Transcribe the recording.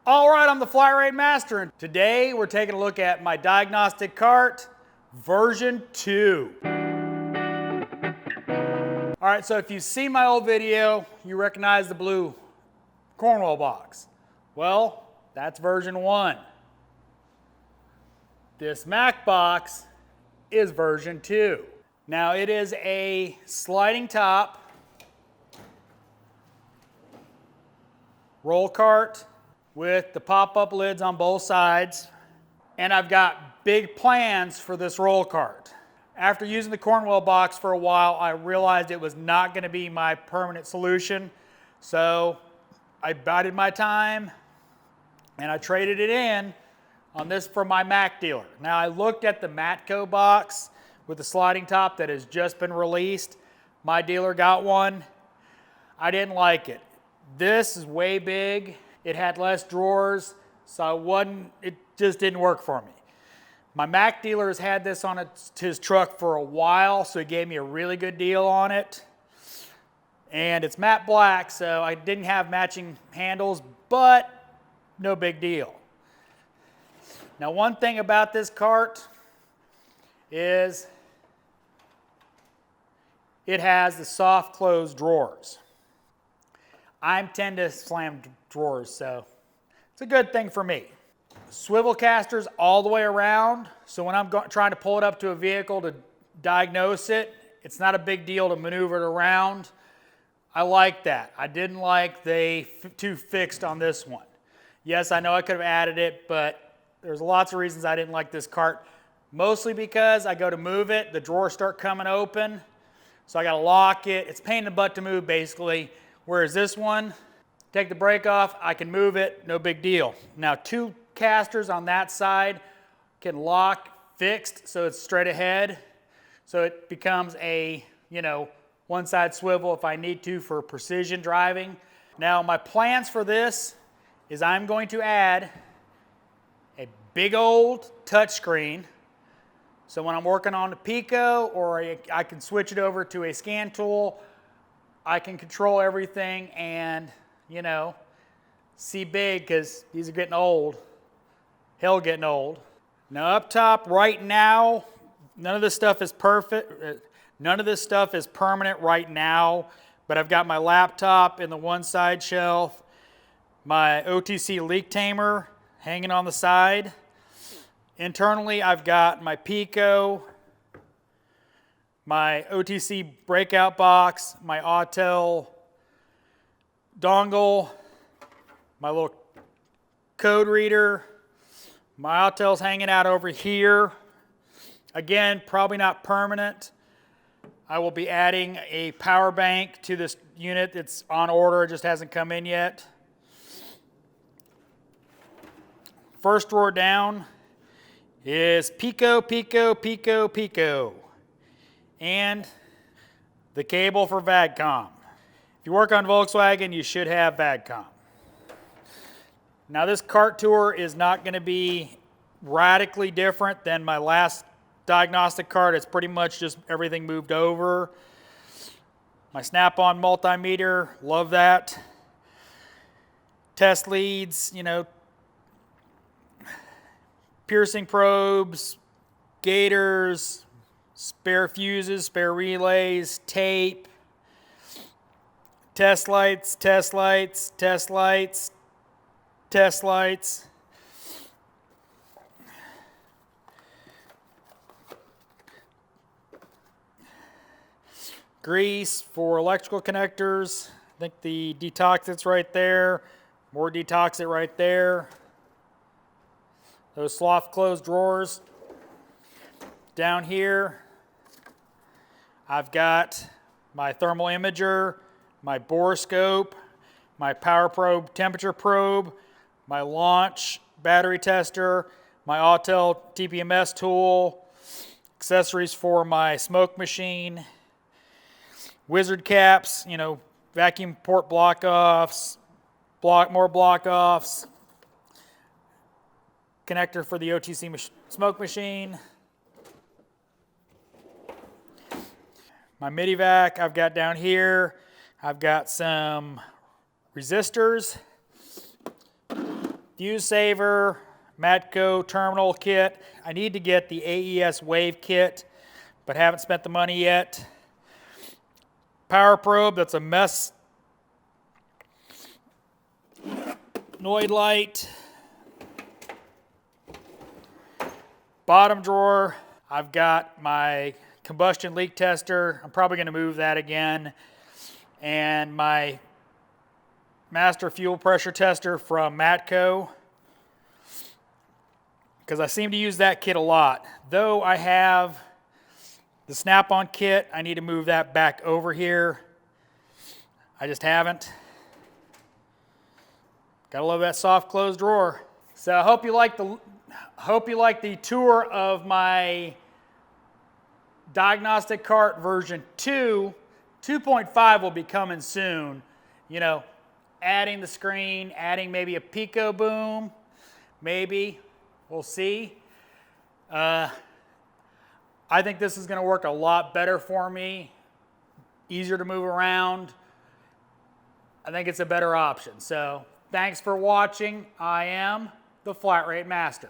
All right, I'm the flatratemaster, and today we're taking a look at my diagnostic cart, version 2. All right, so if you've seen my old video, you recognize the blue Cornwall box. Well, that's version 1. This Mac box is version 2. Now it is a sliding top roll cart with the pop-up lids on both sides, and I've got big plans for this roll cart. After using the Cornwall box for a while, I realized it was not going to be my permanent solution, so I bided my time and I traded it in on this from my Mac dealer. Now I looked at the Matco box with the sliding top that has just been released. My dealer got one. I didn't like it. This is way big. It had less drawers, so it just didn't work for me. My Mac dealer has had this on his truck for a while, so he gave me a really good deal on it. And it's matte black, so I didn't have matching handles, but no big deal. Now, one thing about this cart is it has the soft close drawers. I tend to slam drawers, so it's a good thing for me. Swivel casters all the way around, so when I'm trying to pull it up to a vehicle to diagnose it, it's not a big deal to maneuver it around. I like that. I didn't like the too fixed on this one. Yes, I know I could have added it, but there's lots of reasons I didn't like this cart. Mostly because I go to move it, the drawers start coming open, so I got to lock it. It's a pain in the butt to move, basically. Whereas this one, take the brake off, I can move it, no big deal. Now, 2 casters on that side can lock fixed, so it's straight ahead. So it becomes a, one side swivel if I need to for precision driving. Now, my plans for this is I'm going to add a big old touchscreen. So when I'm working on the Pico, or I can switch it over to a scan tool, I can control everything and, see big, because these are getting old. Hell, getting old. Now up top right now, none of this stuff is perfect. None of this stuff is permanent right now, but I've got my laptop in the one side shelf, my OTC leak tamer hanging on the side. Internally, I've got my Pico, my OTC breakout box, my Autel dongle, my little code reader. My Autel's hanging out over here. Again, probably not permanent. I will be adding a power bank to this unit. It's on order, it just hasn't come in yet. First drawer down is Pico, Pico, Pico, Pico, and the cable for VADCOM. If you work on Volkswagen, you should have VADCOM. Now, this cart tour is not going to be radically different than my last diagnostic cart. It's pretty much just everything moved over. My snap-on multimeter, love that. Test leads, piercing probes, gators, spare fuses, spare relays, tape, test lights, test lights, test lights, test lights. Grease for electrical connectors. I think the detoxit's right there. More detoxit right there. Those soft closed drawers. Down here, I've got my thermal imager, my borescope, my power probe temperature probe, my launch battery tester, my Autel TPMS tool, accessories for my smoke machine, wizard caps, vacuum port block offs, more block offs, connector for the OTC smoke machine, my MIDI vac I've got down here. I've got some resistors. Fuse saver, Matco terminal kit. I need to get the AES wave kit, but haven't spent the money yet. Power probe, that's a mess. Noid light. Bottom drawer, I've got my combustion leak tester. I'm probably going to move that again. And my master fuel pressure tester from Matco, because I seem to use that kit a lot. Though I have the snap-on kit, I need to move that back over here. I just haven't. Gotta love that soft closed drawer. So I hope you like the tour of my Diagnostic cart version 2. 2.5 will be coming soon. You know, adding the screen, adding maybe a Pico boom, maybe. We'll see. I think this is going to work a lot better for me. Easier to move around. I think it's a better option. So thanks for watching. I am the Flat Rate Master.